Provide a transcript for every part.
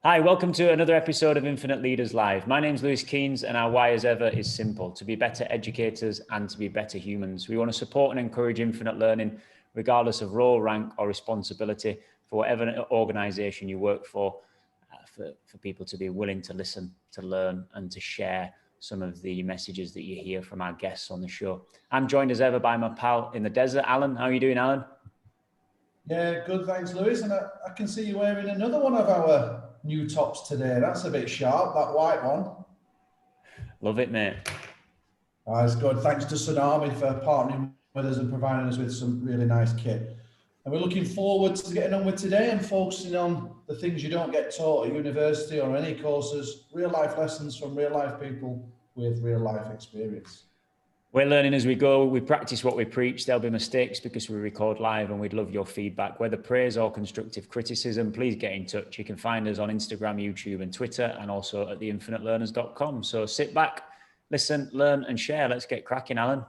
Hi, welcome to another episode of Infinite Leaders Live. My name's Lewis Keynes, and our why as ever is simple: to be better educators and to be better humans. We want to support and encourage infinite learning, regardless of role, rank or responsibility, for whatever organization you work for people to be willing to listen, to learn and to share some of the messages that you hear from our guests on the show. I'm joined as ever by my pal in the desert, Alan. How are you doing, Alan? Yeah, good, thanks, Lewis. And I can see you wearing another one of our new tops today. That's a bit sharp, that white one. Love it, mate. It's good. Thanks to Tsunami for partnering with us and providing us with some really nice kit. And we're looking forward to getting on with today and focusing on the things you don't get taught at university or any courses, real life lessons from real life people with real life experience. We're learning as we go. We practice what we preach. There'll be mistakes because we record live, and we'd love your feedback, whether praise or constructive criticism. Please get in touch. You can find us on Instagram, YouTube and Twitter, and also at theinfinitelearners.com. So sit back, listen, learn and share. Let's get cracking, Alan.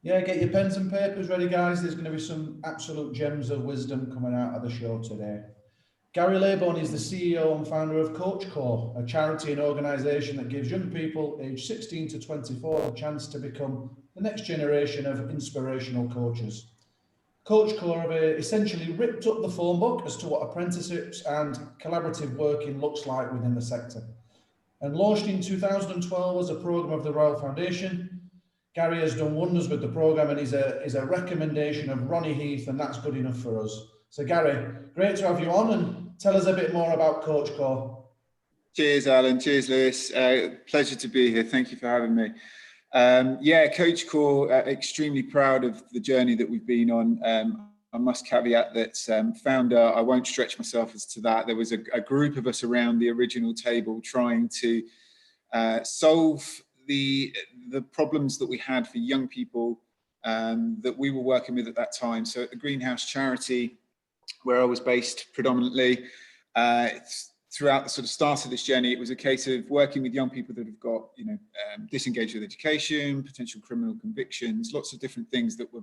Yeah, get your pens and papers ready, guys. There's going to be some absolute gems of wisdom coming out of the show today. Gary Laybourne is the CEO and founder of CoachCore, a charity and organisation that gives young people aged 16 to 24 a chance to become the next generation of inspirational coaches. CoachCore have essentially ripped up the phone book as to what apprenticeships and collaborative working looks like within the sector. And launched in 2012 as a programme of the Royal Foundation, Gary has done wonders with the programme and is a recommendation of Ronnie Heath, and that's good enough for us. So Gary, great to have you on, and tell us a bit more about CoachCore. Cheers, Alan. Cheers, Lewis. Pleasure to be here. Thank you for having me. CoachCore, extremely proud of the journey that we've been on. I must caveat that founder, I won't stretch myself as to that. There was a group of us around the original table trying to solve the problems that we had for young people that we were working with at that time. So at the Greenhouse charity, where I was based predominantly, throughout the sort of start of this journey, it was a case of working with young people that have got, disengaged with education, potential criminal convictions, lots of different things that were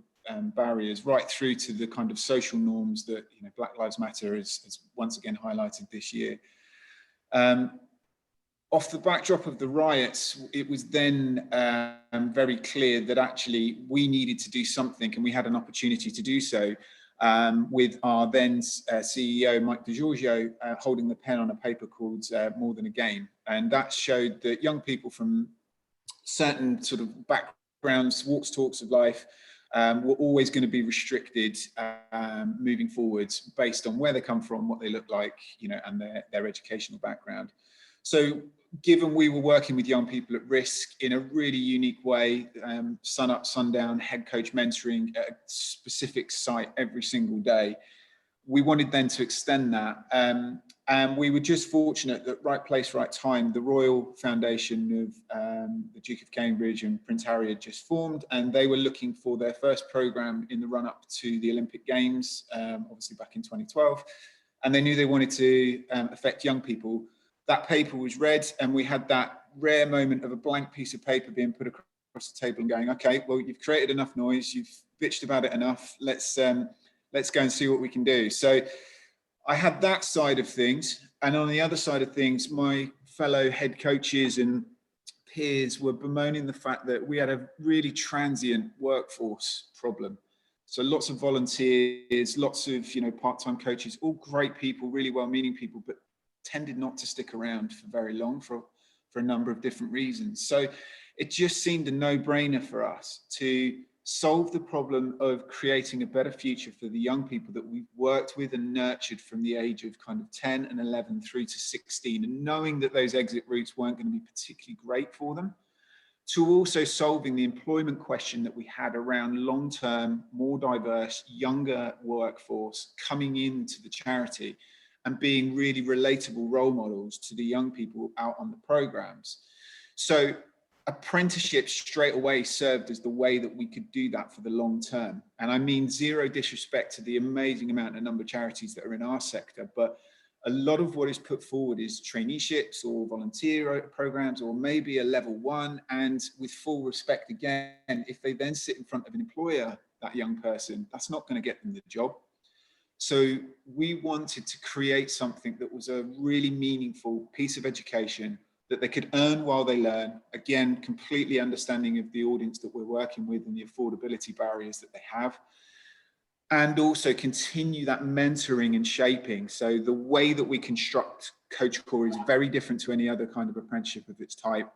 barriers, right through to the kind of social norms that, Black Lives Matter has once again highlighted this year. Off the backdrop of the riots, it was then very clear that actually we needed to do something, and we had an opportunity to do so. With our then CEO, Mike DiGiorgio, holding the pen on a paper called More Than a Game. And that showed that young people from certain sort of backgrounds, walks, talks of life, were always going to be restricted moving forwards based on where they come from, what they look like, and their educational background. So given we were working with young people at risk in a really unique way, sun up, sundown, head coach mentoring at a specific site every single day, we wanted then to extend that. And we were just fortunate that right place, right time, the Royal Foundation of the Duke of Cambridge and Prince Harry had just formed, and they were looking for their first programme in the run-up to the Olympic Games, obviously back in 2012. And they knew they wanted to affect young people. That paper was read, and we had that rare moment of a blank piece of paper being put across the table and going, okay, well, you've created enough noise, you've bitched about it enough, let's go and see what we can do. So I had that side of things, and on the other side of things, my fellow head coaches and peers were bemoaning the fact that we had a really transient workforce problem. So lots of volunteers, lots of part-time coaches, all great people, really well-meaning people, but tended not to stick around for very long for a number of different reasons. So it just seemed a no-brainer for us to solve the problem of creating a better future for the young people that we've worked with and nurtured from the age of kind of 10 and 11 through to 16, and knowing that those exit routes weren't going to be particularly great for them, to also solving the employment question that we had around long-term, more diverse, younger workforce coming into the charity and being really relatable role models to the young people out on the programs. So apprenticeships straight away served as the way that we could do that for the long term. And I mean zero disrespect to the amazing amount and number of charities that are in our sector, but a lot of what is put forward is traineeships or volunteer programs, or maybe a level one. And with full respect, again, if they then sit in front of an employer, that young person, that's not going to get them the job. So we wanted to create something that was a really meaningful piece of education that they could earn while they learn. Again, completely understanding of the audience that we're working with and the affordability barriers that they have. And also continue that mentoring and shaping. So the way that we construct Coach Core is very different to any other kind of apprenticeship of its type.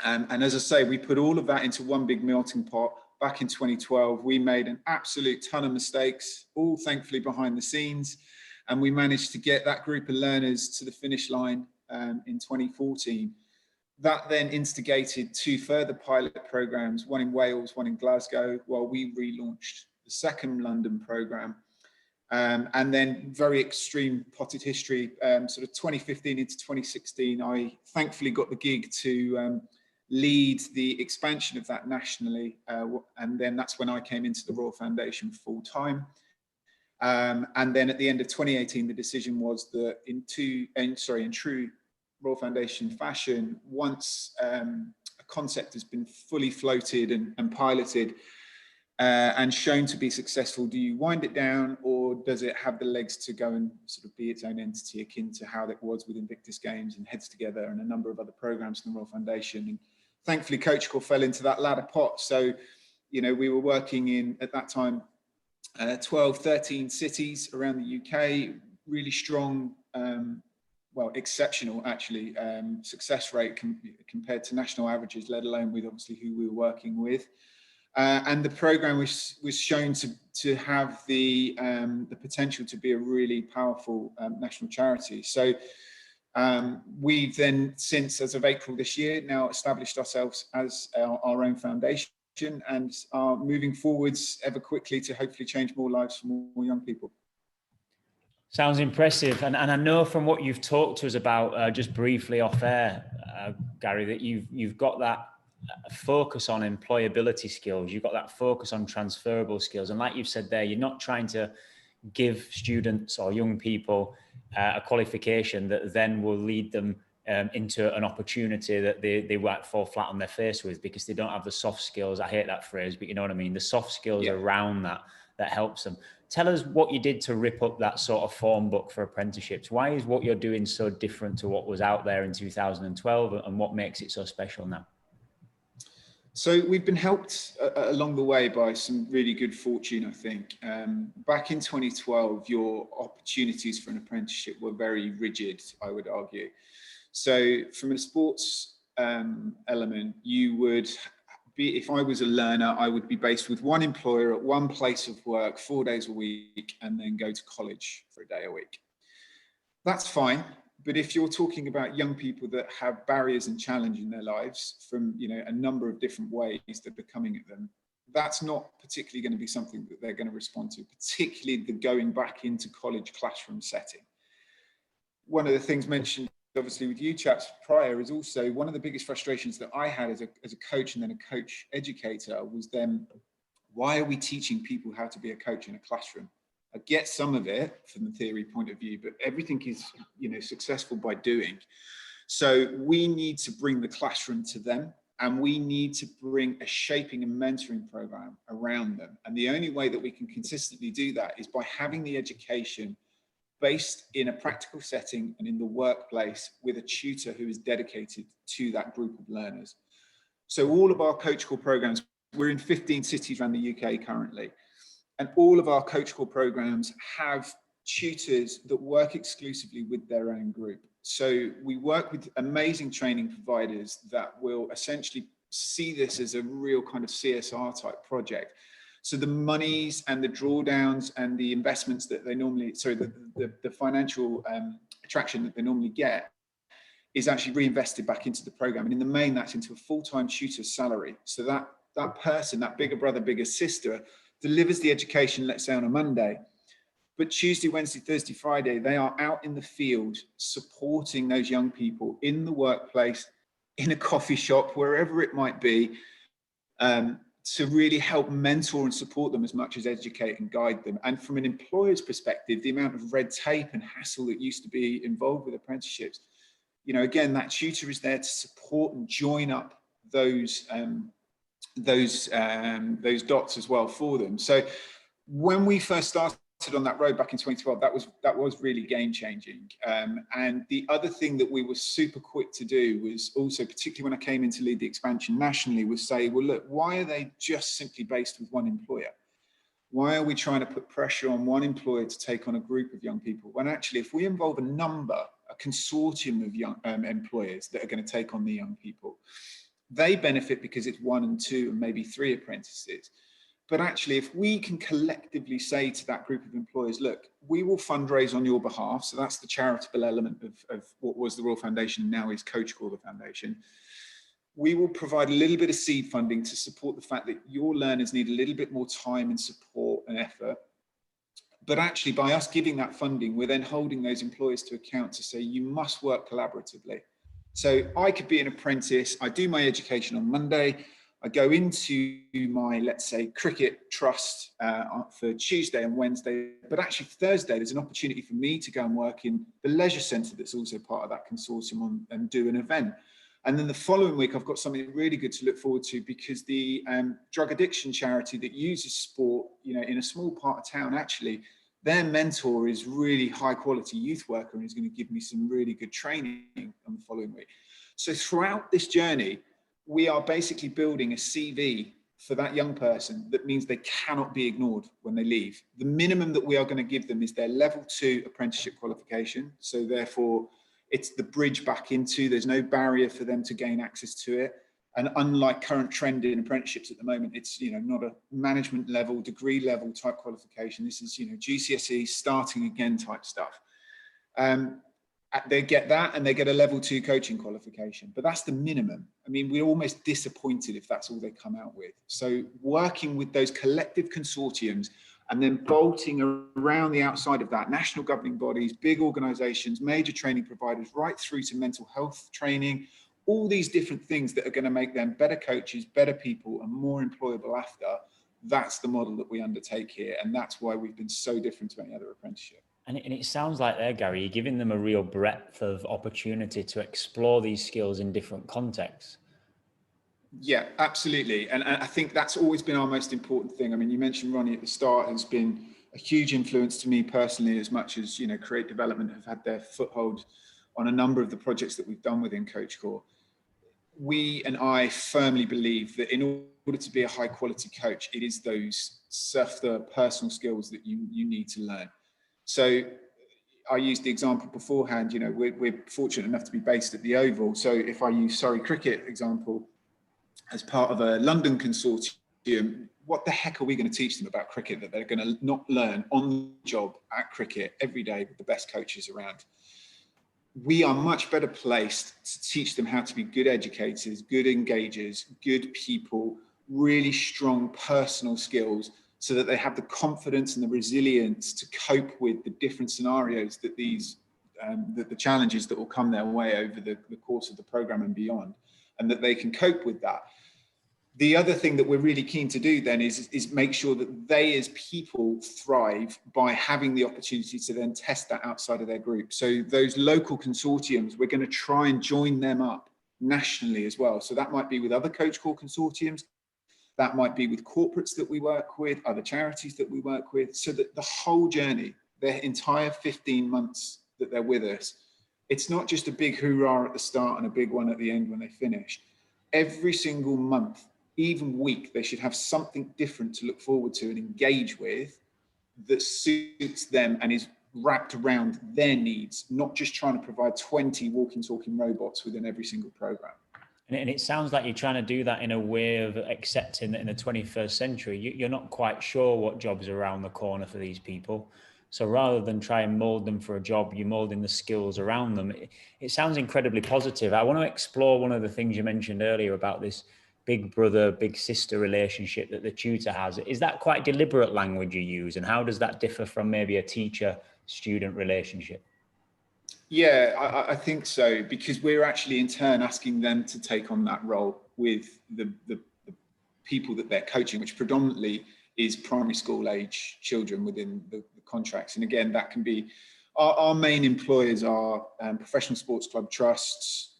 And as I say, we put all of that into one big melting pot. Back in 2012, we made an absolute ton of mistakes, all thankfully behind the scenes. And we managed to get that group of learners to the finish line in 2014. That then instigated 2 further pilot programs, one in Wales, one in Glasgow, while we relaunched the second London program. And then very extreme potted history, sort of 2015 into 2016, I thankfully got the gig to lead the expansion of that nationally. And then that's when I came into the Royal Foundation full time. And then at the end of 2018, the decision was that in true Royal Foundation fashion, once a concept has been fully floated and piloted and shown to be successful, do you wind it down, or does it have the legs to go and sort of be its own entity, akin to how it was with Invictus Games and Heads Together and a number of other programs in the Royal Foundation? And thankfully, Coach Core fell into that latter pot. So, you know, we were working in, at that time, 12, 13 cities around the UK, really strong, well, exceptional actually, success rate compared to national averages, let alone with obviously who we were working with. And the program was shown to have the potential to be a really powerful national charity. So we've then, since as of April this year, now established ourselves as our own foundation and are moving forwards ever quickly to hopefully change more lives for more young people. Sounds impressive. And I know from what you've talked to us about just briefly off air, Gary, that you've got that focus on employability skills. You've got that focus on transferable skills. And like you've said there, you're not trying to give students or young people a qualification that then will lead them into an opportunity that they won't fall flat on their face with because they don't have the soft skills. I hate that phrase, but you know what I mean? The soft skills around that helps them. Tell us what you did to rip up that sort of form book for apprenticeships. Why is what you're doing so different to what was out there in 2012, and what makes it so special now? So we've been helped along the way by some really good fortune, I think. Back in 2012, your opportunities for an apprenticeship were very rigid, I would argue. So from a sports element, you would be, if I was a learner, I would be based with one employer at one place of work 4 days a week and then go to college for a day a week. That's fine. But if you're talking about young people that have barriers and challenge in their lives from, you know, a number of different ways that are coming at them, that's not particularly going to be something that they're going to respond to, particularly the going back into college classroom setting. One of the things mentioned, obviously, with you chaps prior is also one of the biggest frustrations that I had as a coach and then a coach educator was then, why are we teaching people how to be a coach in a classroom? I get some of it from the theory point of view, but everything is, you know, successful by doing. So we need to bring the classroom to them, and we need to bring a shaping and mentoring program around them. And the only way that we can consistently do that is by having the education based in a practical setting and in the workplace with a tutor who is dedicated to that group of learners. So all of our Coach Core programs, we're in 15 cities around the UK currently. And all of our Coach Core programs have tutors that work exclusively with their own group. So we work with amazing training providers that will essentially see this as a real kind of CSR type project. So the monies and the drawdowns and the investments that they normally, the financial attraction that they normally get is actually reinvested back into the program. And in the main, that's into a full-time tutor's salary. So that person, that bigger brother, bigger sister, delivers the education, let's say on a Monday, but Tuesday, Wednesday, Thursday, Friday, they are out in the field supporting those young people in the workplace, in a coffee shop, wherever it might be, to really help mentor and support them as much as educate and guide them. And from an employer's perspective, the amount of red tape and hassle that used to be involved with apprenticeships, you know, again, that tutor is there to support and join up those dots as well for them. So when we first started on that road back in 2012, that was really game changing. And the other thing that we were super quick to do was also, particularly when I came in to lead the expansion nationally, was say, well, look, why are they just simply based with one employer? Why are we trying to put pressure on one employer to take on a group of young people? When actually, if we involve a consortium of young employers that are going to take on the young people, they benefit because it's 1 and 2 and maybe 3 apprentices. But actually, if we can collectively say to that group of employers, look, we will fundraise on your behalf. So that's the charitable element of what was the Royal Foundation, now is Coach Corps, the foundation. We will provide a little bit of seed funding to support the fact that your learners need a little bit more time and support and effort. But actually, by us giving that funding, we're then holding those employers to account to say, you must work collaboratively. So I could be an apprentice, I do my education on Monday, I go into my, let's say, cricket trust for Tuesday and Wednesday, but actually Thursday, there's an opportunity for me to go and work in the leisure centre that's also part of that consortium and do an event. And then the following week, I've got something really good to look forward to, because the drug addiction charity that uses sport, in a small part of town, actually, their mentor is really high quality youth worker and is going to give me some really good training on the following week. So throughout this journey, we are basically building a CV for that young person that means they cannot be ignored when they leave. The minimum that we are going to give them is their level 2 apprenticeship qualification. So therefore, it's the bridge back into, there's no barrier for them to gain access to it. And unlike current trend in apprenticeships at the moment, it's not a management level, degree level type qualification. This is GCSE starting again type stuff. They get that, and they get a level 2 coaching qualification, but that's the minimum. I mean, we're almost disappointed if that's all they come out with. So working with those collective consortiums and then bolting around the outside of that, national governing bodies, big organizations, major training providers, right through to mental health training, all these different things that are going to make them better coaches, better people, and more employable after. That's the model that we undertake here. And that's why we've been so different to any other apprenticeship. And it sounds like there, Gary, you're giving them a real breadth of opportunity to explore these skills in different contexts. Yeah, absolutely. And I think that's always been our most important thing. I mean, you mentioned Ronnie at the start has been a huge influence to me personally, as much as, Create Development have had their foothold on a number of the projects that we've done within Coach Corps. We and I firmly believe that in order to be a high quality coach, it is those softer personal skills that you need to learn. So I used the example beforehand, we're fortunate enough to be based at the Oval. So if I use Surrey Cricket example, as part of a London consortium, what the heck are we going to teach them about cricket that they're going to not learn on the job at cricket every day with the best coaches around? We are much better placed to teach them how to be good educators, good engagers, good people, really strong personal skills, so that they have the confidence and the resilience to cope with the different scenarios that the challenges that will come their way over the course of the program and beyond, and that they can cope with that. The other thing that we're really keen to do then is make sure that they as people thrive by having the opportunity to then test that outside of their group. So those local consortiums, we're going to try and join them up nationally as well. So that might be with other Coach Corps consortiums, that might be with corporates that we work with, other charities that we work with, so that the whole journey, their entire 15 months that they're with us, it's not just a big hoorah at the start and a big one at the end when they finish. Every single month, even week, they should have something different to look forward to and engage with that suits them and is wrapped around their needs, not just trying to provide 20 walking, talking robots within every single program. And it sounds like you're trying to do that in a way of accepting that in the 21st century, you're not quite sure what jobs are around the corner for these people. So rather than try and mold them for a job, you're molding the skills around them. It sounds incredibly positive. I want to explore one of the things you mentioned earlier about this big brother, big sister relationship that the tutor has. Is that quite deliberate language you use? And how does that differ from maybe a teacher-student relationship? Yeah, I think so, because we're actually in turn asking them to take on that role with the people that they're coaching, which predominantly is primary school age children within the contracts. And again, that can be, our main employers are professional sports club trusts,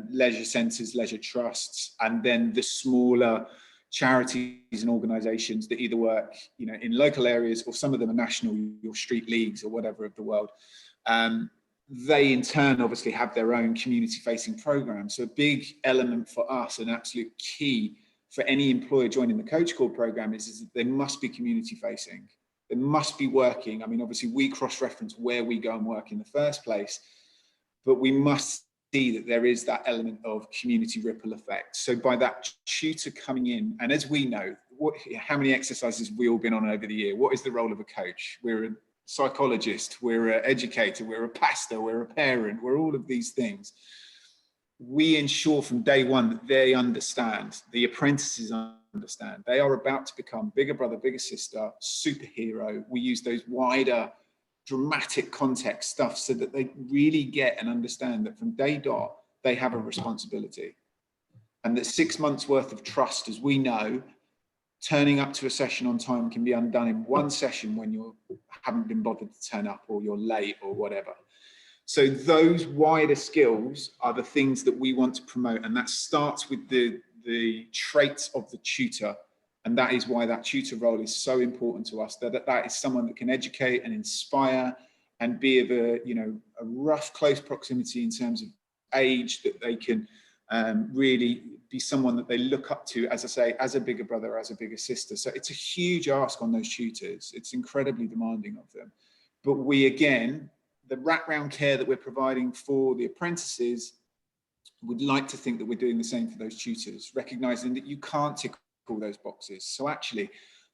leisure centres, leisure trusts, and then the smaller charities and organizations that either work, you know, in local areas, or some of them are national, your street leagues or whatever of the world. They in turn obviously have their own community facing programs. So a big element for us, an absolute key for any employer joining the Coach Corps program is that they must be community facing. They must be working. I mean, obviously we cross-reference where we go and work in the first place, but we must see that there is that element of community ripple effect. So by that tutor coming in, and as we know, how many exercises have we all been on over the year? What is the role of a coach? We're a psychologist, we're an educator, we're a pastor, we're a parent, we're all of these things. We ensure from day one that they understand, the apprentices understand, they are about to become bigger brother, bigger sister, superhero. We use those wider dramatic context stuff so that they really get and understand that from day dot, they have a responsibility. And that 6 months worth of trust, as we know, turning up to a session on time can be undone in one session when you haven't been bothered to turn up, or you're late or whatever. So those wider skills are the things that we want to promote. And that starts with the traits of the tutor. And that is why that tutor role is so important to us, that is someone that can educate and inspire and be of a, you know, a rough, close proximity in terms of age, that they can really be someone that they look up to, as I say, as a bigger brother, as a bigger sister. So it's a huge ask on those tutors. It's incredibly demanding of them. But we, again, the wraparound care that we're providing for the apprentices, would like to think that we're doing the same for those tutors, recognizing that you can't tick all those boxes. So actually,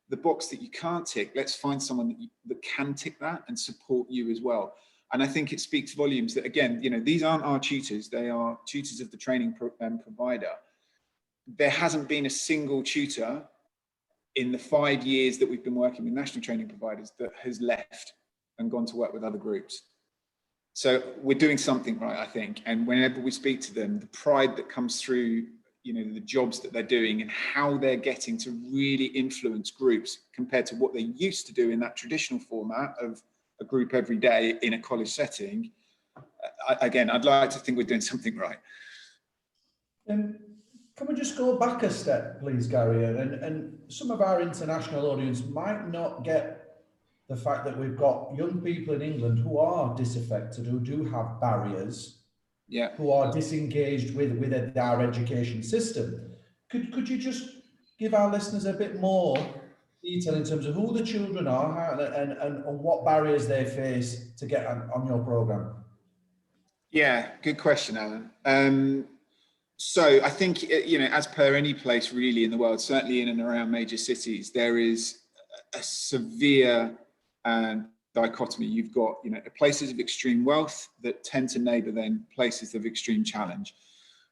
the box that you can't tick, let's find someone that can tick that and support you as well. And I think it speaks volumes that, again, you know, these aren't our tutors, they are tutors of the training provider. There hasn't been a single tutor in the 5 years that we've been working with national training providers that has left and gone to work with other groups. So we're doing something right, I think. And whenever we speak to them, the pride that comes through, you know, the jobs that they're doing and how they're getting to really influence groups compared to what they used to do in that traditional format of a group every day in a college setting. Again, I'd like to think we're doing something right. Can we just go back a step, please, Gary? And some of our international audience might not get the fact that we've got young people in England who are disaffected, who do have barriers, yeah, who are disengaged with our education system. Could you just give our listeners a bit more detail in terms of who the children are and what barriers they face to get on your program? Yeah, good question, Alan. So I think, you know, as per any place really in the world, certainly in and around major cities, there is a severe dichotomy. You've got, you know, places of extreme wealth that tend to neighbour then places of extreme challenge.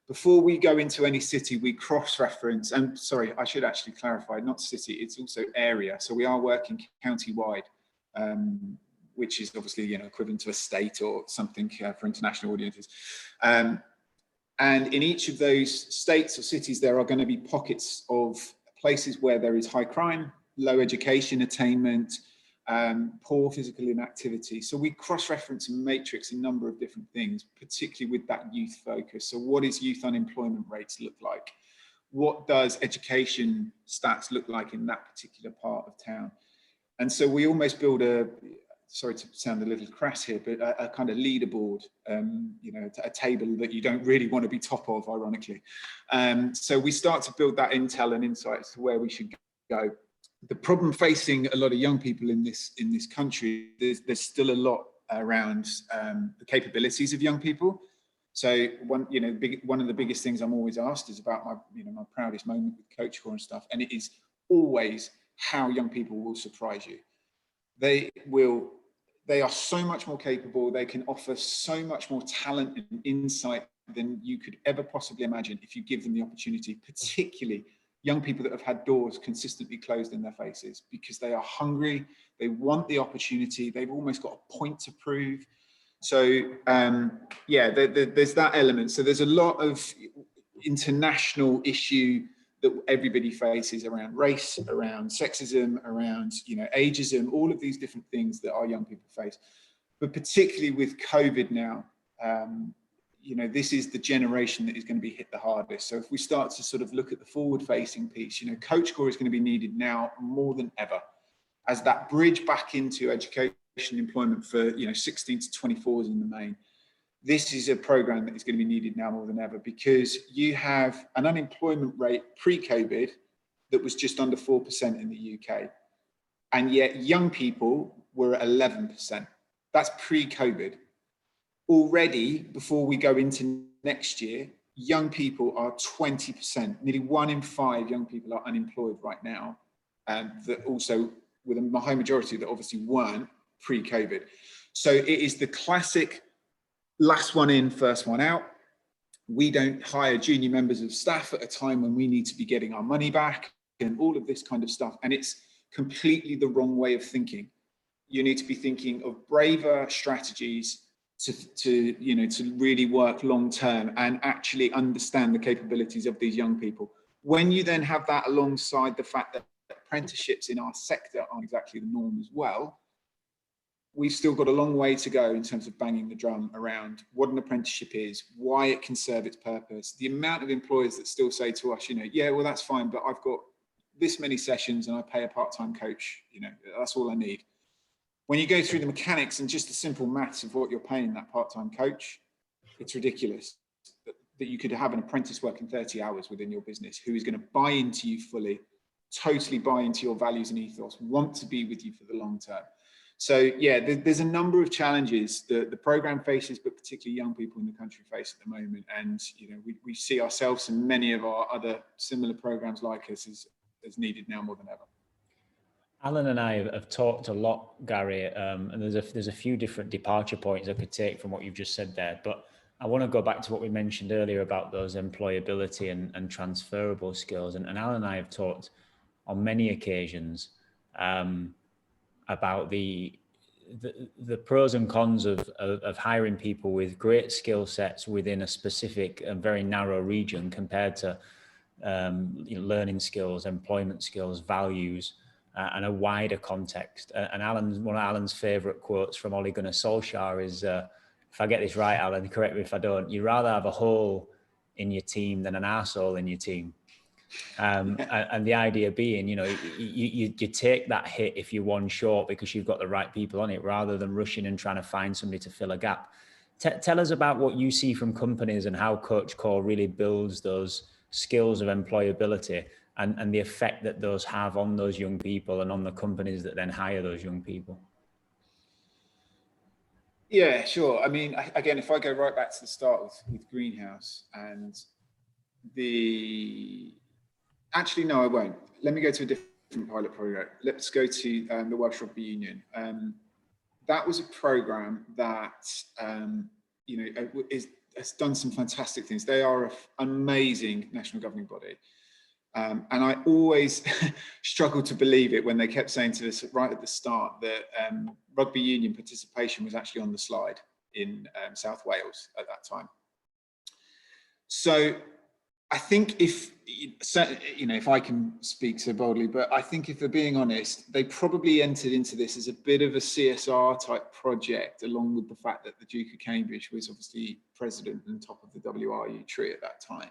Before we go into any city, we cross-reference, and sorry, I should actually clarify, not city, it's also area. So we are working county-wide, which is obviously, you know, equivalent to a state or something for international audiences. And in each of those states or cities, there are going to be pockets of places where there is high crime, low education attainment, poor physical inactivity. So we cross-reference and matrix a number of different things, particularly with that youth focus. So what does youth unemployment rates look like? What does education stats look like in that particular part of town? And so we almost build a, sorry to sound a little crass here, but a kind of leaderboard, you know, a table that you don't really want to be top of, ironically. So we start to build that intel and insights to where we should go. The problem facing a lot of young people in this country, there's still a lot around the capabilities of young people. So one of the biggest things I'm always asked is about my proudest moment with Coach Corps and stuff, and it is always how young people will surprise you. They are so much more capable. They can offer so much more talent and insight than you could ever possibly imagine if you give them the opportunity, particularly young people that have had doors consistently closed in their faces because they are hungry, they want the opportunity, they've almost got a point to prove. So yeah, there's that element. So there's a lot of international issue that everybody faces around race, around sexism, around, you know, ageism, all of these different things that our young people face. But particularly with COVID now, this is the generation that is going to be hit the hardest. So if we start to sort of look at the forward-facing piece, Coach Core is going to be needed now more than ever as that bridge back into education employment for 16 to 24s in the main. This is a program that is going to be needed now more than ever, because you have an unemployment rate pre-COVID that was just under 4% in the UK, and yet young people were at 11%. That's pre-COVID. Already, before we go into next year, young people are 20%. Nearly 1 in 5 young people are unemployed right now, and that also with a high majority that obviously weren't pre-COVID. So it is the classic last one in, first one out. We don't hire junior members of staff at a time when we need to be getting our money back and all of this kind of stuff. And it's completely the wrong way of thinking. You need to be thinking of braver strategies to really work long term and actually understand the capabilities of these young people. When you then have that alongside the fact that apprenticeships in our sector aren't exactly the norm as well, we've still got a long way to go in terms of banging the drum around what an apprenticeship is, why it can serve its purpose. The amount of employers that still say to us, yeah, well, that's fine, but I've got this many sessions and I pay a part-time coach, that's all I need. When you go through the mechanics and just the simple maths of what you're paying that part-time coach, it's ridiculous that you could have an apprentice working 30 hours within your business who is going to buy into you fully, totally buy into your values and ethos, want to be with you for the long term. So yeah, there's a number of challenges that the program faces, but particularly young people in the country face at the moment. And we see ourselves and many of our other similar programs like us as needed now more than ever. Alan and I have talked a lot, Gary, and there's a few different departure points I could take from what you've just said there. But I want to go back to what we mentioned earlier about those employability and transferable skills. And Alan and I have talked on many occasions about the pros and cons of hiring people with great skill sets within a specific and very narrow region compared to learning skills, employment skills, values, and a wider context. And one of Alan's favourite quotes from Ole Gunnar Solskjaer is, if I get this right, Alan, correct me if I don't, you'd rather have a hole in your team than an arsehole in your team. And the idea being, you take that hit if you're one short because you've got the right people on it, rather than rushing and trying to find somebody to fill a gap. Tell us about what you see from companies and how Coach Core really builds those skills of employability and the effect that those have on those young people and on the companies that then hire those young people. Yeah, sure. I mean, again, if I go right back to the start with Greenhouse and actually, no, I won't. Let me go to a different pilot project. Let's go to the Welsh Rugby Union. That was a program that, has done some fantastic things. They are an amazing national governing body. And I always struggled to believe it when they kept saying to us right at the start that rugby union participation was actually on the slide in South Wales at that time. So I think if I can speak so boldly, but I think if they're being honest, they probably entered into this as a bit of a CSR type project, along with the fact that the Duke of Cambridge was obviously president and top of the WRU tree at that time.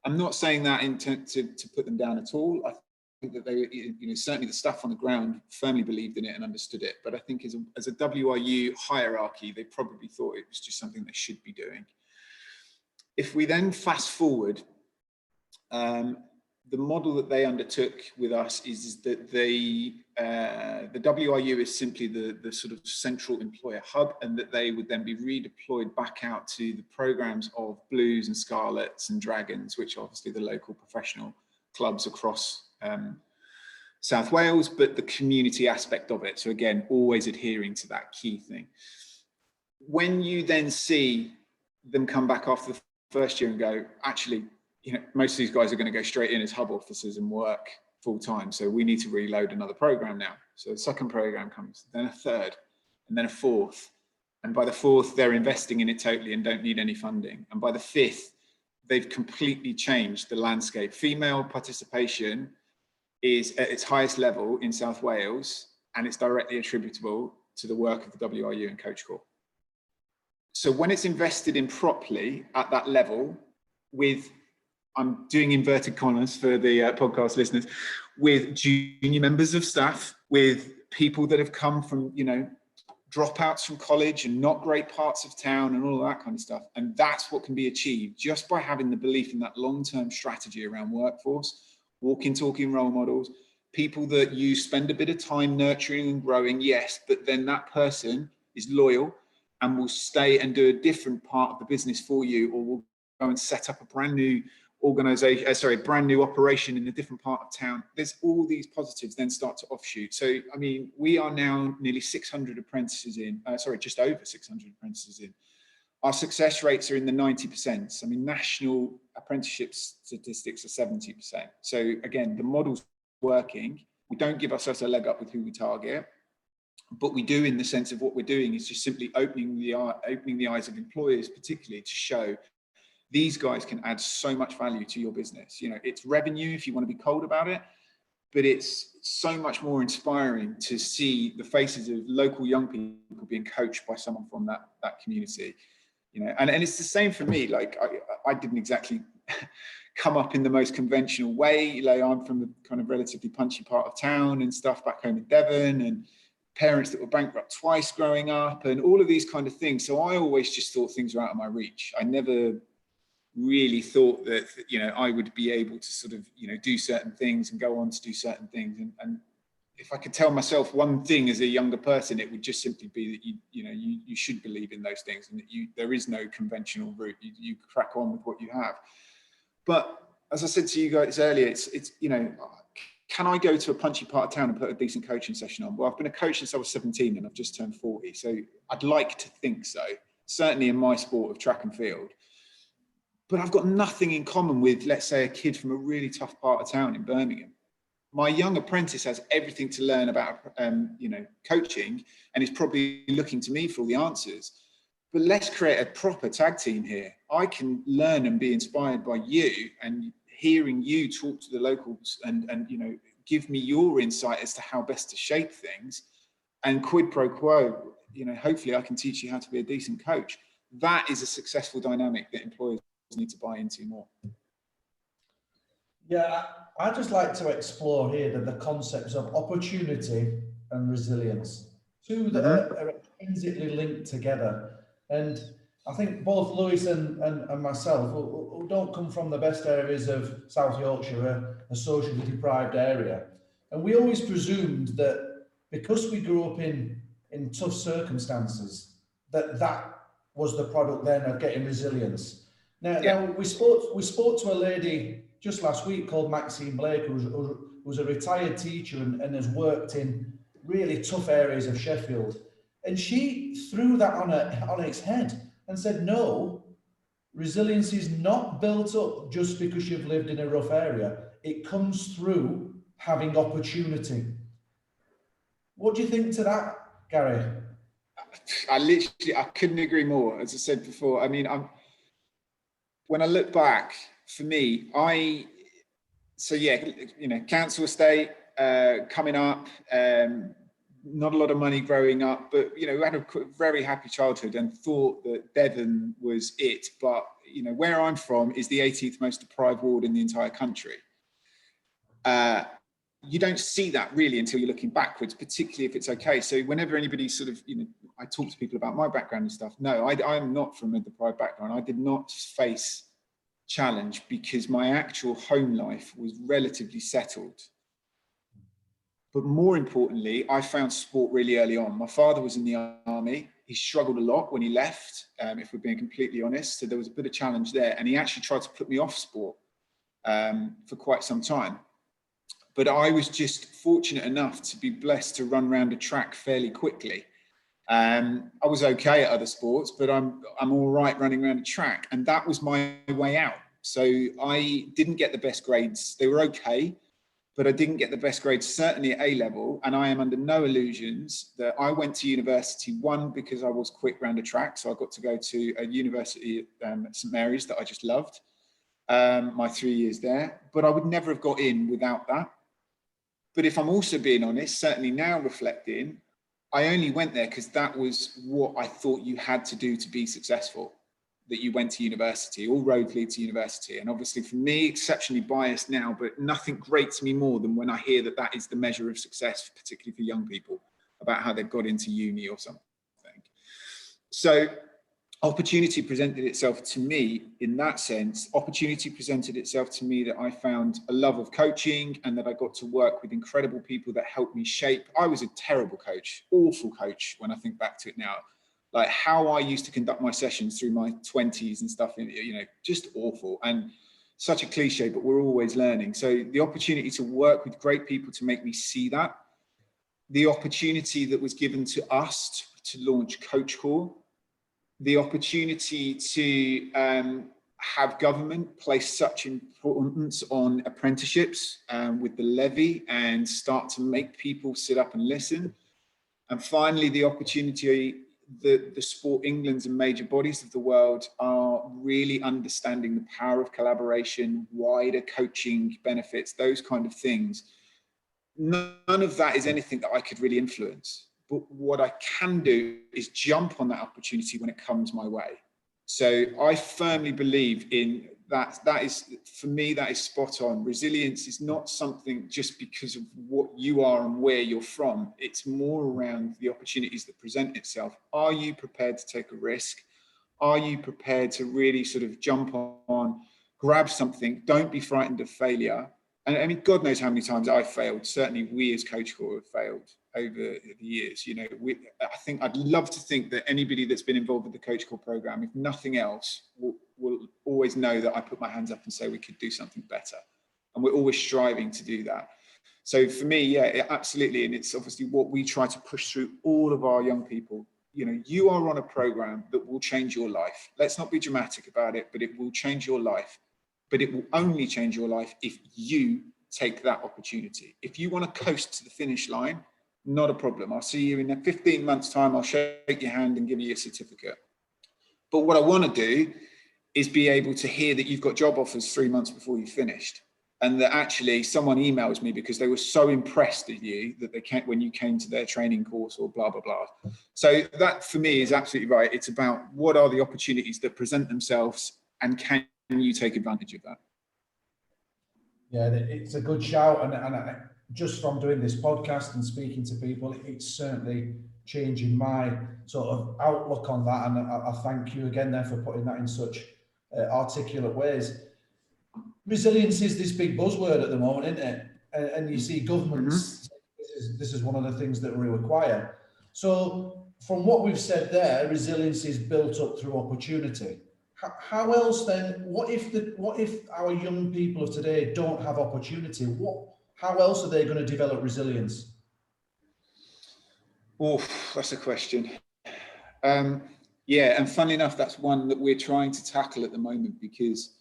I'm not saying that to put them down at all. I think that they, certainly the staff on the ground firmly believed in it and understood it. But I think as a WRU hierarchy, they probably thought it was just something they should be doing. If we then fast forward, the model that they undertook with us is that the WRU is simply the sort of central employer hub, and that they would then be redeployed back out to the programs of Blues and Scarlets and Dragons, which are obviously the local professional clubs across South Wales, but the community aspect of it. So again, always adhering to that key thing. When you then see them come back after the first year and go, actually, most of these guys are going to go straight in as hub officers and work full time. So we need to reload another program now. So the second program comes, then a third, and then a fourth. And by the fourth, they're investing in it totally and don't need any funding. And by the fifth, they've completely changed the landscape. Female participation is at its highest level in South Wales, and it's directly attributable to the work of the WRU and Coach Core. So when it's invested in properly at that level, with, I'm doing inverted commas for the podcast listeners, with junior members of staff, with people that have come from, you know, dropouts from college and not great parts of town and all of that kind of stuff. And that's what can be achieved just by having the belief in that long-term strategy around workforce, walking, talking role models, people that you spend a bit of time nurturing and growing, yes, but then that person is loyal and will stay and do a different part of the business for you, or will go and set up a brand new organization, brand new operation in a different part of town. There's all these positives then start to offshoot. So, I mean, we are now nearly 600 apprentices in, just over 600 apprentices in. Our success rates are in the 90%. I mean, national apprenticeship statistics are 70%. So again, the model's working. We don't give ourselves a leg up with who we target, but we do, in the sense of what we're doing is just simply opening the eyes of employers, particularly, to show these guys can add so much value to your business. You know, it's revenue if you want to be cold about it, but it's so much more inspiring to see the faces of local young people being coached by someone from that community. You know, and it's the same for me. Like I didn't exactly come up in the most conventional way. Like, I'm from a kind of relatively punchy part of town and stuff back home in Devon, and parents that were bankrupt twice growing up and all of these kind of things. So I always just thought things were out of my reach. I never really thought that, you know, I would be able to sort of, you know, do certain things and go on to do certain things. And if I could tell myself one thing as a younger person, it would just simply be that you should believe in those things, and that there is no conventional route. You crack on with what you have. But as I said to you guys earlier, it's you know, can I go to a punchy part of town and put a decent coaching session on? Well, I've been a coach since I was 17 and I've just turned 40. So I'd like to think so, certainly in my sport of track and field. But I've got nothing in common with, let's say, a kid from a really tough part of town in Birmingham. My young apprentice has everything to learn about, you know, coaching, and is probably looking to me for all the answers. But let's create a proper tag team here. I can learn and be inspired by you, and hearing you talk to the locals and you know, give me your insight as to how best to shape things, and quid pro quo, you know, hopefully I can teach you how to be a decent coach. That is a successful dynamic that employers need to buy into more. Yeah, I'd just like to explore here the concepts of opportunity and resilience, two that are intrinsically linked together. And I think both Lewis and myself, who don't come from the best areas of South Yorkshire, a socially deprived area, and we always presumed that because we grew up in tough circumstances, that was the product then of getting resilience. Now we spoke to a lady just last week called Maxine Blake, who's a retired teacher and has worked in really tough areas of Sheffield. And she threw that on its head and said, no, resilience is not built up just because you've lived in a rough area. It comes through having opportunity. What do you think to that, Gary? I couldn't agree more. As I said before, I mean, when I look back, for me, council estate, coming up, not a lot of money growing up, but, you know, we had a very happy childhood and thought that Devon was it. But, you know, where I'm from is the 18th most deprived ward in the entire country. You don't see that really until you're looking backwards, particularly if it's okay. So whenever anybody sort of, you know, I talk to people about my background and stuff. No, I'm not from a deprived background. I did not face challenge because my actual home life was relatively settled. But more importantly, I found sport really early on. My father was in the army. He struggled a lot when he left, if we're being completely honest. So there was a bit of challenge there. And he actually tried to put me off sport for quite some time. But I was just fortunate enough to be blessed to run around a track fairly quickly. I was okay at other sports, but I'm all right running around a track. And that was my way out. So I didn't get the best grades. They were okay, but I didn't get the best grades, certainly at A level. And I am under no illusions that I went to university, one, because I was quick round a track. So I got to go to a university at St. Mary's that I just loved, my 3 years there. But I would never have got in without that. But if I'm also being honest, certainly now reflecting, I only went there because that was what I thought you had to do to be successful, that you went to university. All roads lead to university. And obviously for me, exceptionally biased now, but nothing grates me more than when I hear that that is the measure of success, particularly for young people, about how they've got into uni or something. So opportunity presented itself to me in that sense. Opportunity presented itself to me that I found a love of coaching, and that I got to work with incredible people that helped me shape. I was a terrible coach, awful coach when I think back to it now. Like how I used to conduct my sessions through my 20s and stuff, you know, just awful. And such a cliche, but we're always learning. So the opportunity to work with great people to make me see that, the opportunity that was given to us to launch Coach Core, the opportunity to have government place such importance on apprenticeships with the levy and start to make people sit up and listen. And finally, the opportunity that the Sport Englands and major bodies of the world are really understanding the power of collaboration, wider coaching benefits, those kind of things. None of that is anything that I could really influence. But what I can do is jump on that opportunity when it comes my way. So I firmly believe in that. That is, for me, that is spot on. Resilience is not something just because of what you are and where you're from. It's more around the opportunities that present itself. Are you prepared to take a risk? Are you prepared to really sort of jump on, grab something? Don't be frightened of failure. And I mean, God knows how many times I've failed. Certainly we as Coach Core have failed over the years. You know, I think I'd love to think that anybody that's been involved with the Coach Core program, if nothing else, will always know that I put my hands up and say we could do something better. And we're always striving to do that. So for me, yeah, absolutely. And it's obviously what we try to push through all of our young people. You know, you are on a program that will change your life. Let's not be dramatic about it, but it will change your life. But it will only change your life if you take that opportunity. If you want to coast to the finish line, not a problem. I'll see you in 15 months' time. I'll shake your hand and give you a certificate. But what I want to do is be able to hear that you've got job offers 3 months before you finished, and that actually someone emails me because they were so impressed at you that they can't, when you came to their training course or blah, blah, blah. So that for me is absolutely right. It's about what are the opportunities that present themselves, and can you take advantage of that? Yeah, it's a good shout. And just from doing this podcast and speaking to people, it's certainly changing my sort of outlook on that. And I thank you again there for putting that in such articulate ways. Resilience is this big buzzword at the moment, isn't it? And you see governments, this is one of the things that we require. So from what we've said there, resilience is built up through opportunity. How else then? What if our young people of today don't have opportunity? How else are they going to develop resilience? Oh, that's a question. Yeah, and funnily enough, that's one that we're trying to tackle at the moment, because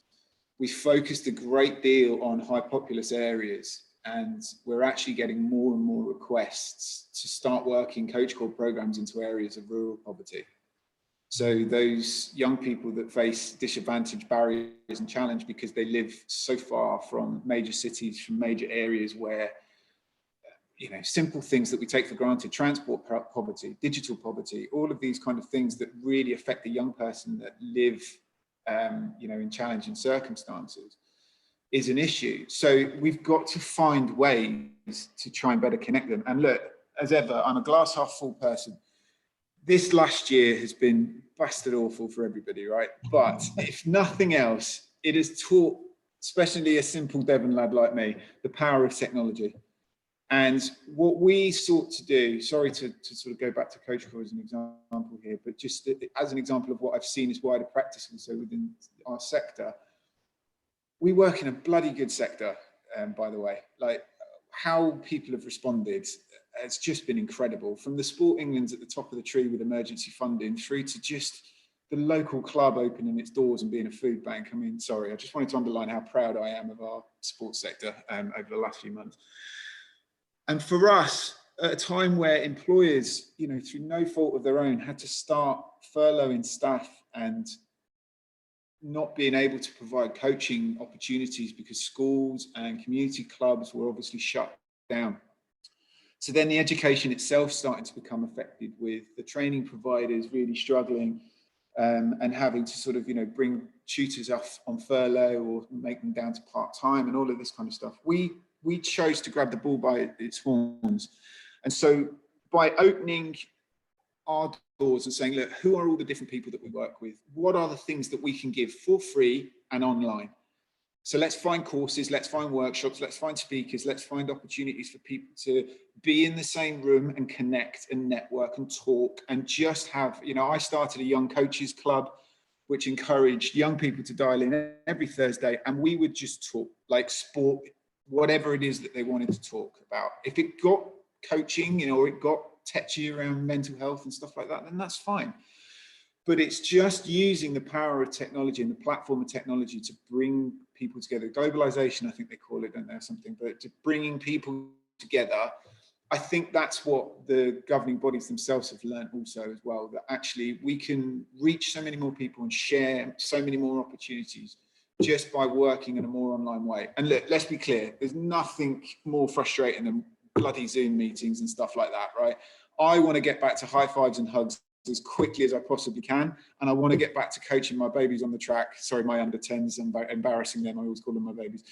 we focused a great deal on high populous areas, and we're actually getting more and more requests to start working Coach Core programs into areas of rural poverty. So those young people that face disadvantage, barriers and challenge because they live so far from major cities, from major areas where, you know, simple things that we take for granted, transport poverty, digital poverty, all of these kind of things that really affect the young person that live, you know, in challenging circumstances, is an issue. So we've got to find ways to try and better connect them. And look, as ever, I'm a glass half full person. This last year has been bastard awful for everybody, right? But if nothing else, it has taught, especially a simple Devon lad like me, the power of technology. And what we sought to do, sorry to sort of go back to Coach Core as an example here, but just as an example of what I've seen as wider practice also within our sector, we work in a bloody good sector, by the way. Like, how people have responded, it's just been incredible. From the Sport Englands at the top of the tree with emergency funding, through to just the local club opening its doors and being a food bank. I mean, sorry, I just wanted to underline how proud I am of our sports sector over the last few months. And for us, at a time where employers, you know, through no fault of their own, had to start furloughing staff and not being able to provide coaching opportunities because schools and community clubs were obviously shut down. So then the education itself starting to become affected, with the training providers really struggling, and having to sort of, bring tutors off on furlough or make them down to part-time and all of this kind of stuff. We chose to grab the bull by its horns. And so by opening our doors and saying, look, who are all the different people that we work with? What are the things that we can give for free and online? So let's find courses, let's find workshops, let's find speakers, let's find opportunities for people to be in the same room and connect and network and talk and just have, I started a young coaches club, which encouraged young people to dial in every Thursday, and we would just talk like sport, whatever it is that they wanted to talk about. If it got coaching, or it got touchy around mental health and stuff like that, then that's fine. But it's just using the power of technology and the platform of technology to bring people together. Globalization, I think they call it, don't they, or something, but to bringing people together. I think that's what the governing bodies themselves have learned also as well, that actually we can reach so many more people and share so many more opportunities just by working in a more online way. And look, let's be clear, there's nothing more frustrating than bloody Zoom meetings and stuff like that, right? I want to get back to high fives and hugs as quickly as I possibly can, and I want to get back to coaching my babies on the track. Sorry, my under 10s, I'm embarrassing them, I always call them my babies.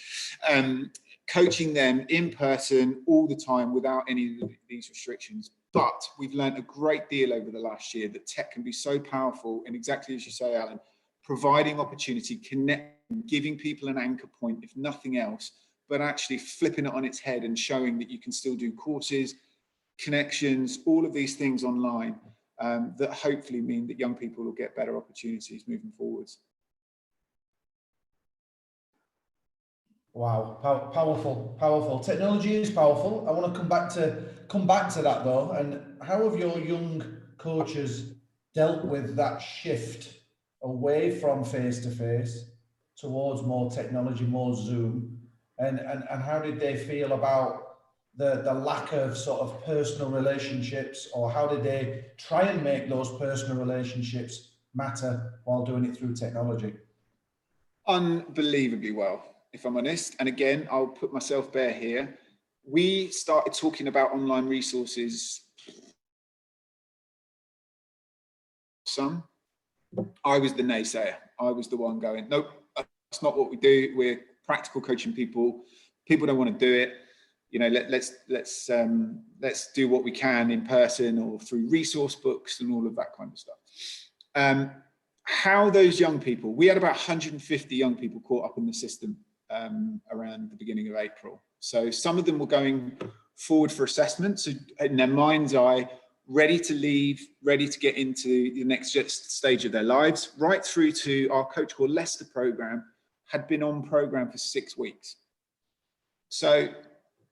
Coaching them in person all the time without any of these restrictions. But we've learned a great deal over the last year that tech can be so powerful, and exactly as you say, Alan, providing opportunity, connecting, giving people an anchor point, if nothing else, but actually flipping it on its head and showing that you can still do courses, connections, all of these things online, that hopefully mean that young people will get better opportunities moving forwards. Wow, powerful. Technology is powerful. I want to come back to that though. And how have your young coaches dealt with that shift away from face to face towards more technology, more Zoom? And how did they feel about the lack of sort of personal relationships, or how did they try and make those personal relationships matter while doing it through technology? Unbelievably well, if I'm honest. And again, I'll put myself bare here. We started talking about online resources. I was the naysayer. I was the one going, nope, that's not what we do. We're practical coaching people. People don't want to do it. Let's do what we can in person or through resource books and all of that kind of stuff. How those young people, we had about 150 young people caught up in the system around the beginning of April. So some of them were going forward for assessment. So in their mind's eye, ready to leave, ready to get into the next stage of their lives, right through to our Coach Core Leicester program had been on program for 6 weeks. So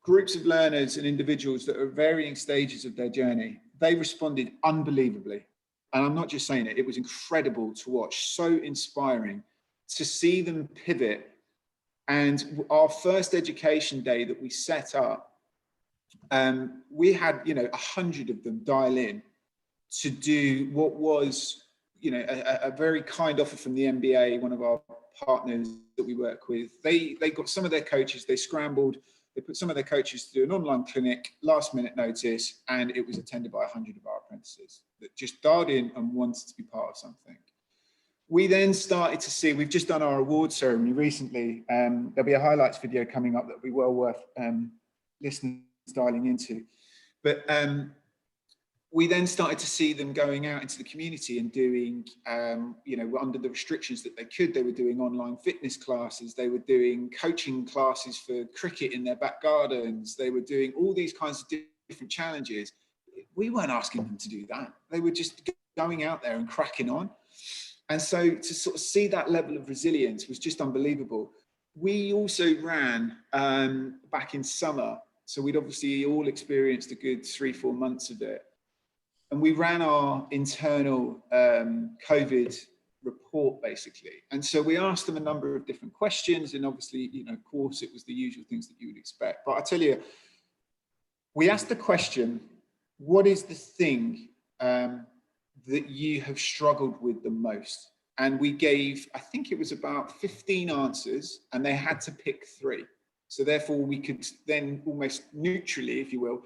groups of learners and individuals that are at varying stages of their journey, they responded unbelievably. And I'm not just saying it, it was incredible to watch, so inspiring to see them pivot. And our first education day that we set up, we had 100 of them dial in to do what was a very kind offer from the MBA, one of our partners that we work with. They got some of their coaches, they scrambled, they put some of their coaches to do an online clinic, last minute notice, and it was attended by 100 of our apprentices that just dialed in and wanted to be part of something. We then started to see, we've just done our award ceremony recently. There'll be a highlights video coming up that'll be well worth listeners dialing into. But we then started to see them going out into the community and doing, under the restrictions that they could, they were doing online fitness classes, they were doing coaching classes for cricket in their back gardens, they were doing all these kinds of different challenges. We weren't asking them to do that. They were just going out there and cracking on. And so to sort of see that level of resilience was just unbelievable. We also ran back in summer. So we'd obviously all experienced a good 3-4 months of it. And we ran our internal COVID report, basically. And so we asked them a number of different questions. And obviously, of course, it was the usual things that you would expect. But I tell you, we asked the question, what is the thing that you have struggled with the most? And we gave, I think it was about 15 answers, and they had to pick 3. So therefore we could then almost neutrally, if you will,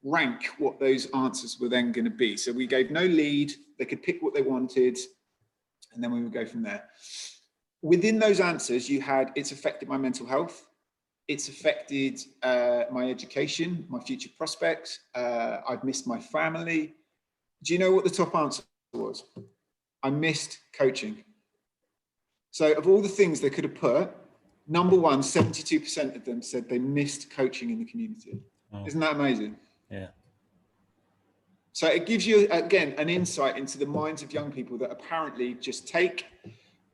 rank what those answers were then going to be. So we gave no lead, they could pick what they wanted, and then we would go from there. Within those answers, you had, it's affected my mental health, it's affected my education, my future prospects, I've missed my family. Do you know what the top answer was? I missed coaching. So of all the things they could have put, number one, 72% of them said they missed coaching in the community. Oh. Isn't that amazing? Yeah. So it gives you, again, an insight into the minds of young people that apparently just take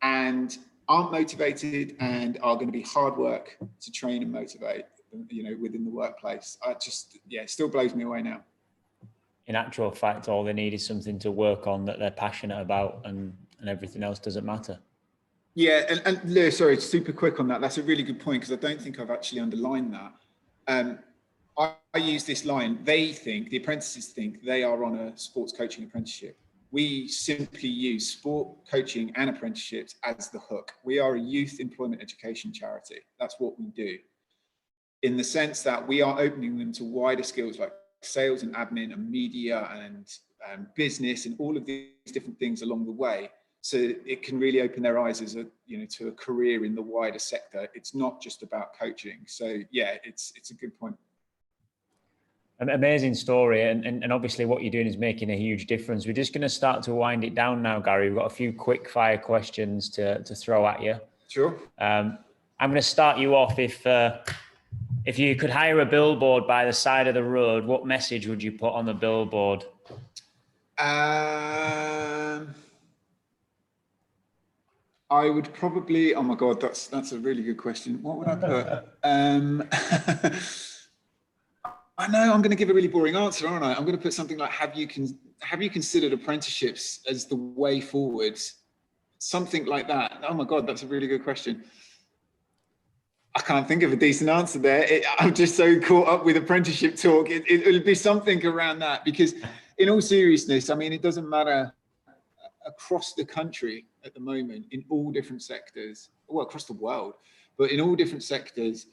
and aren't motivated and are going to be hard work to train and motivate, you know, within the workplace. It still blows me away now. In actual fact, all they need is something to work on that they're passionate about, and everything else doesn't matter. Yeah, and Lewis, sorry, super quick on that. That's a really good point, because I don't think I've actually underlined that. I use this line, the apprentices think they are on a sports coaching apprenticeship. We simply use sport coaching and apprenticeships as the hook. We are a youth employment education charity. That's what we do. In the sense that we are opening them to wider skills like sales and admin and media and business and all of these different things along the way. So it can really open their eyes as to a career in the wider sector. It's not just about coaching. So yeah, it's a good point. An amazing story, and obviously what you're doing is making a huge difference. We're just going to start to wind it down now, Gary. We've got a few quick fire questions to throw at you. Sure. I'm going to start you off. If you could hire a billboard by the side of the road, what message would you put on the billboard? I would probably, oh my God, that's a really good question. What would I put? I know I'm going to give a really boring answer, aren't I? I'm going to put something like, have you considered apprenticeships as the way forward? Something like that. Oh my God, that's a really good question. I can't think of a decent answer there. I'm just so caught up with apprenticeship talk. It'll be something around that, because in all seriousness, I mean, it doesn't matter across the country at the moment, in all different sectors, well, across the world, but in all different sectors,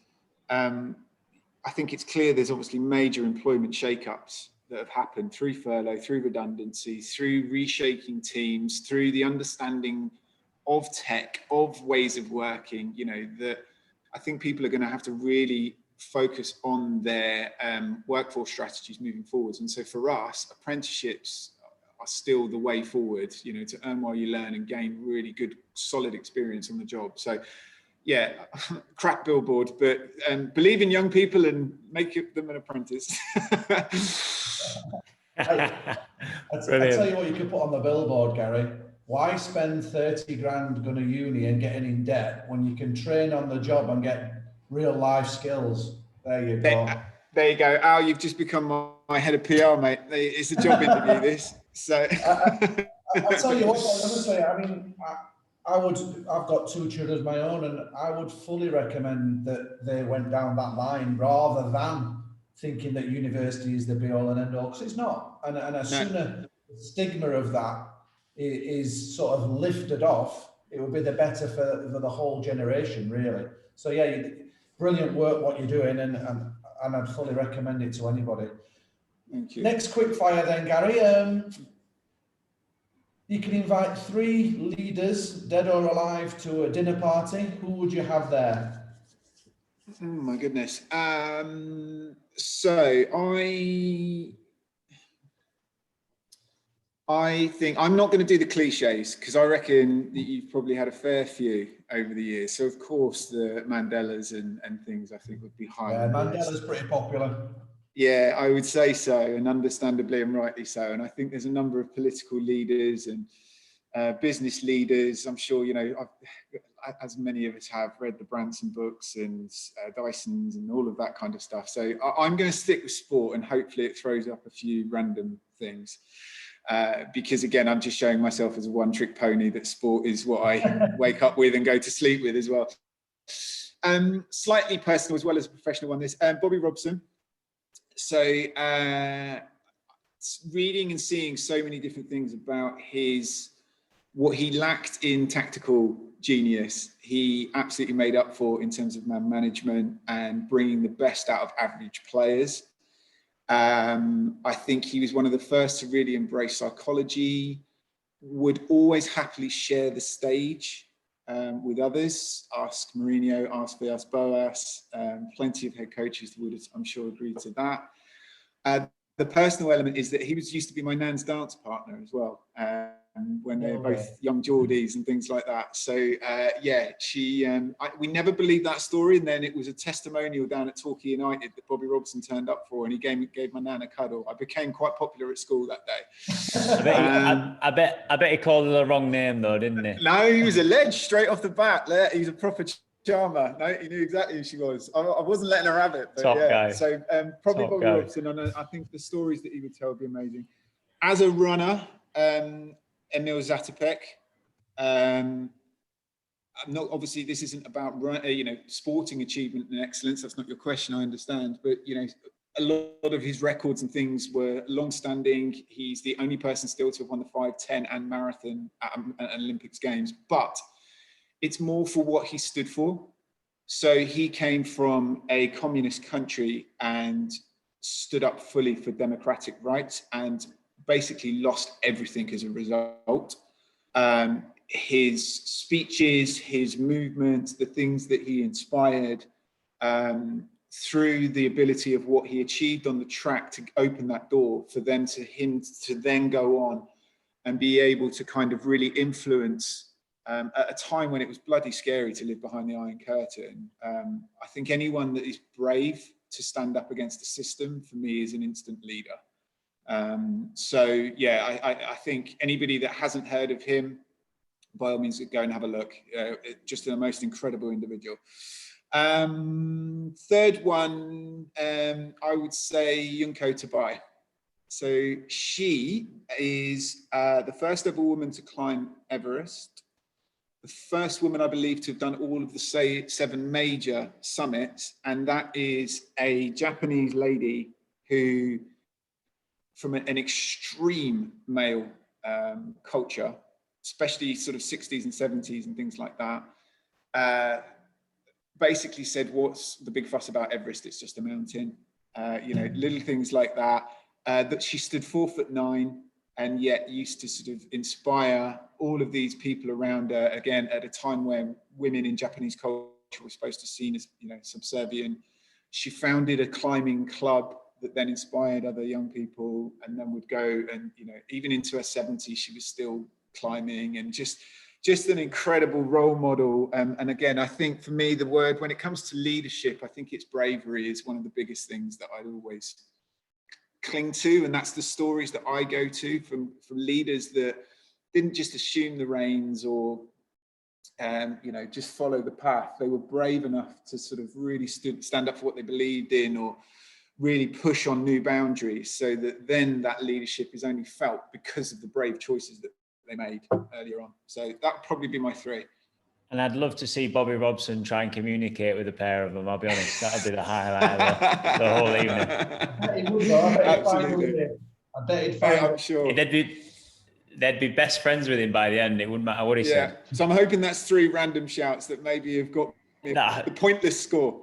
I think it's clear there's obviously major employment shake-ups that have happened through furlough, through redundancy, through reshaping teams, through the understanding of tech, of ways of working, that I think people are going to have to really focus on their workforce strategies moving forwards. And so for us, apprenticeships are still the way forward, to earn while you learn and gain really good, solid experience on the job. So yeah, crap billboard, but believe in young people and make them an apprentice. I tell you what you could put on the billboard, Gary. Why spend 30 grand going to uni and getting in debt when you can train on the job and get real life skills? There you go. There you go. Al, you've just become my head of PR, mate. It's a job interview, this. So I'll tell you what, honestly, I mean, I've got 2 children of my own, and I would fully recommend that they went down that line rather than thinking that university is the be all and end all, because it's not. And as sooner the stigma of that is sort of lifted off, it would be the better for the whole generation, really. So yeah, brilliant work what you're doing, and I'd fully recommend it to anybody. Thank you. Next quick fire then, Gary. You can invite 3 leaders, dead or alive, to a dinner party. Who would you have there? Oh my goodness. So I think I'm not going to do the cliches, because I reckon that you've probably had a fair few over the years. So of course the Mandelas and things I think would be high. Yeah, Mandela's pretty popular. Yeah, I would say so, and understandably and rightly so. And I think there's a number of political leaders and business leaders. I'm sure, as many of us have read the Branson books and Dyson's and all of that kind of stuff. So I'm going to stick with sport, and hopefully it throws up a few random things. Because again, I'm just showing myself as a one-trick pony, that sport is what I wake up with and go to sleep with as well. Slightly personal as well as a professional one, this Bobby Robson. So reading and seeing so many different things about what he lacked in tactical genius, he absolutely made up for in terms of man management and bringing the best out of average players. I think he was one of the first to really embrace psychology, would always happily share the stage with others. Ask Mourinho, ask Villas-Boas, plenty of head coaches would, I'm sure, agree to that. The personal element is that he used to be my nan's dance partner as well, when they were both young Geordies and things like that. So yeah, we never believed that story, and then it was a testimonial down at Torquay United that Bobby Robson turned up for, and he gave my nan a cuddle. I became quite popular at school that day. I bet he called her the wrong name though, didn't he? No, he was a ledge straight off the bat. He's a proper charmer. No, he knew exactly who she was. I wasn't letting her have it. But Top guy. So probably Top Bobby guy. Robson, and I think the stories that he would tell would be amazing. As a runner, Emil Zatopek. I'm not, obviously this isn't about sporting achievement and excellence. That's not your question, I understand. But a lot of his records and things were long-standing. He's the only person still to have won the 5, 10 and marathon at Olympics Games. But it's more for what he stood for. So he came from a communist country and stood up fully for democratic rights and basically lost everything as a result. His speeches, his movements, the things that he inspired, through the ability of what he achieved on the track to open that door for him to then go on and be able to kind of really influence at a time when it was bloody scary to live behind the Iron Curtain. I think anyone that is brave to stand up against the system, for me, is an instant leader. So yeah, I think anybody that hasn't heard of him, by all means, go and have a look. Just the most incredible individual. Third one, I would say Junko Tabai. So she is the first ever woman to climb Everest, the first woman, I believe, to have done all of the 7 major summits, and that is a Japanese lady who, from an extreme male culture, especially sort of 60s and 70s and things like that, basically said, what's the big fuss about Everest? It's just a mountain. Little things like that, that she stood 4'9", and yet used to sort of inspire all of these people around her, again, at a time when women in Japanese culture were supposed to be seen as, subservient. She founded a climbing club that then inspired other young people, and then would go and, even into her 70s, she was still climbing, and just an incredible role model. And again, I think for me, the word, when it comes to leadership, I think it's bravery is one of the biggest things that I always cling to, and that's the stories that I go to from leaders that didn't just assume the reins or just follow the path. They were brave enough to sort of really stand up for what they believed in, or really push on new boundaries, so that then that leadership is only felt because of the brave choices that they made earlier on. So that'd probably be my 3. And I'd love to see Bobby Robson try and communicate with a pair of them. I'll be honest, that'd be the highlight of the whole evening. I bet he would, though. I bet he'd find I'm sure. They'd be best friends with him by the end. It wouldn't matter what he said. So I'm hoping that's 3 random shouts that maybe have got the pointless score.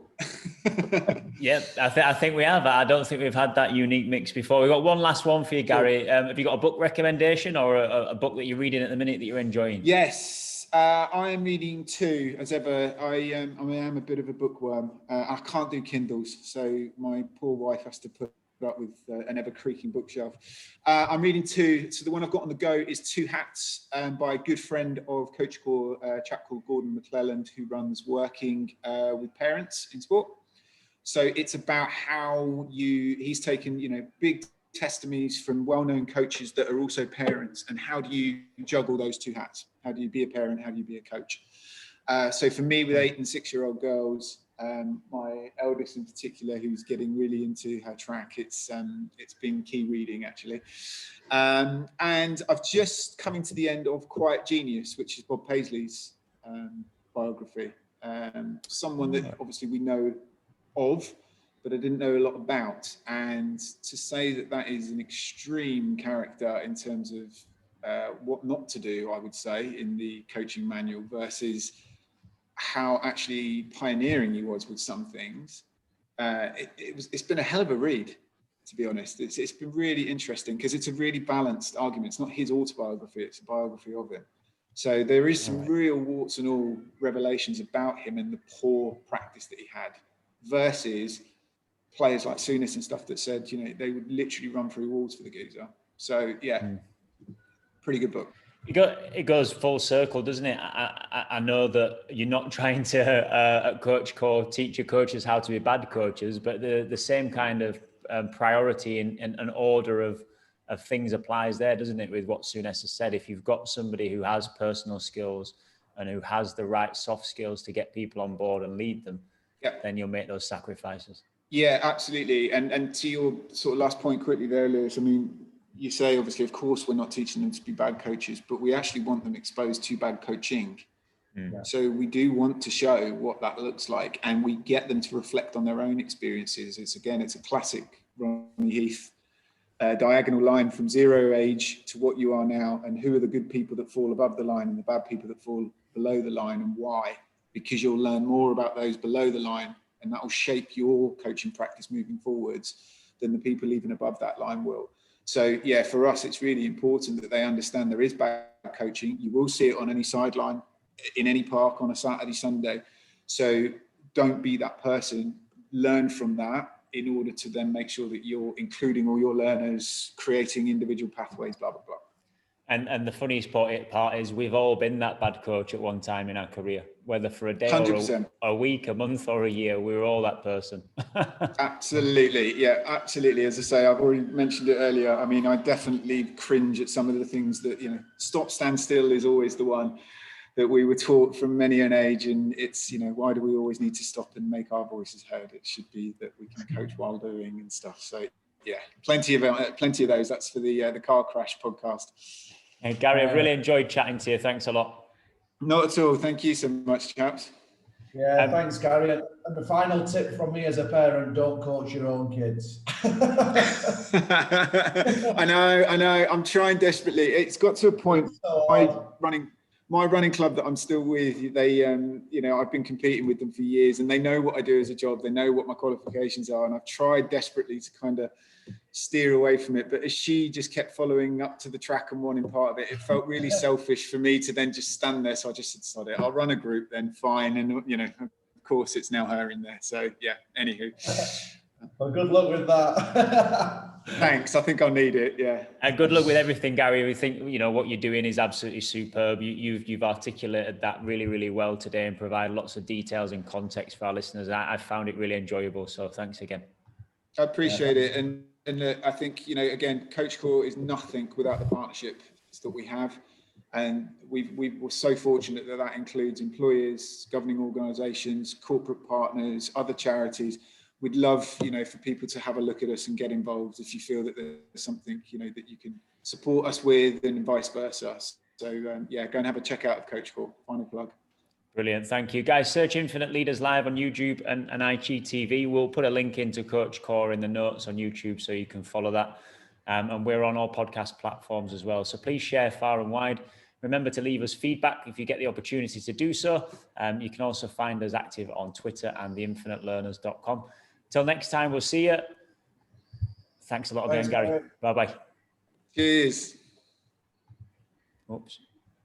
Yeah, I think we have. I don't think we've had that unique mix before. We've got one last one for you, Gary. Have you got a book recommendation, or a book that you're reading at the minute that you're enjoying? Yes. I am reading 2, as ever. I am a bit of a bookworm. I can't do Kindles, so my poor wife has to put up with an ever-creaking bookshelf. I'm reading 2. So the one I've got on the go is 2 Hats, by a good friend of Coach Core, a chap called Gordon McClelland, who runs Working with Parents in Sport. So it's about how he's taken, big testimonies from well-known coaches that are also parents, and how do you juggle those 2 hats? How do you be a parent? How do you be a coach? So for me, with 8 and 6-year-old girls, my eldest in particular, who's getting really into her track, it's been key reading, actually. And I've just coming to the end of Quiet Genius, which is Bob Paisley's biography. Someone that obviously we know of, but I didn't know a lot about. And to say that is an extreme character in terms of what not to do, I would say, in the coaching manual, versus how actually pioneering he was with some things. It's been a hell of a read. to be honest. It's been really interesting because it's a really balanced argument. It's not his autobiography, it's a biography of him. So there is some real warts and all revelations about him and the poor practice that he had, versus players like Souness and stuff that said, you know, they would literally run through walls for the geezer. So yeah, pretty good book. It goes full circle, doesn't it? I know that you're not trying to at Coach Core teach your coaches how to be bad coaches, but the same kind of priority and an order of things applies there, doesn't it? With what Souness has said, if you've got somebody who has personal skills and who has the right soft skills to get people on board and lead them, then you'll make those sacrifices. Yeah, absolutely. And to your sort of last point quickly there, Lewis, I mean, you say, obviously, of course, we're not teaching them to be bad coaches, but we actually want them exposed to bad coaching. So we do want to show what that looks like, and we get them to reflect on their own experiences. It's a classic Ronnie Heath diagonal line from 0 age to what you are now, and who are the good people that fall above the line and the bad people that fall below the line, and why. Because you'll learn more about those below the line, and that will shape your coaching practice moving forwards than the people even above that line will. So yeah, for us, it's really important that they understand there is bad coaching. You will see it on any sideline, in any park on a Saturday, Sunday. So don't be that person. Learn from that in order to then make sure that you're including all your learners, creating individual pathways, blah, blah, blah. And the funniest part is we've all been that bad coach at one time in our career, whether for a day 100%. or a week, a month or a year, we were all that person. Absolutely. Yeah, absolutely. As I say, I've already mentioned it earlier. I mean, I definitely cringe at some of the things that, you know, stop, stand still is always the one that we were taught from many an age. And it's, you know, why do we always need to stop and make our voices heard? It should be that we can coach while doing and stuff. So yeah, plenty of those. That's for the car crash podcast. Hey, Gary, I've really enjoyed chatting to you. Thanks a lot. Not at all. Thank you so much, chaps. Yeah, thanks, Gary. And the final tip from me as a parent, don't coach your own kids. I know. I'm trying desperately. It's got to a point, my running club that I'm still with, they, you know, I've been competing with them for years, and they know what I do as a job. They know what my qualifications are. And I've tried desperately to kind of steer away from it. But as she just kept following up to the track and wanting part of it, it felt really selfish for me to then just stand there. So I just said, sod it, I'll run a group then, fine. And, you know, of course it's now her in there. So yeah, anywho. Well, good luck with that. Thanks. I think I'll need it. Yeah. And good luck with everything, Gary. We think, you know, what you're doing is absolutely superb. You've articulated that really, really well today and provide lots of details and context for our listeners. I found it really enjoyable. So thanks again. I appreciate it. And I think, you know, again, Coach Core is nothing without the partnerships that we have. And we were so fortunate that includes employers, governing organisations, corporate partners, other charities. We'd love, you know, for people to have a look at us and get involved if you feel that there's something, you know, that you can support us with, and vice versa. So yeah, go and have a check out of Coach Core. Final plug. Brilliant. Thank you, guys. Search Infinite Leaders Live on YouTube and IGTV. We'll put a link into Coach Core in the notes on YouTube so you can follow that. And we're on all podcast platforms as well. So please share far and wide. Remember to leave us feedback if you get the opportunity to do so. You can also find us active on Twitter and theinfinitelearners.com. Till next time, we'll see you. Thanks a lot again, Gary. Bye-bye. Cheers. Oops.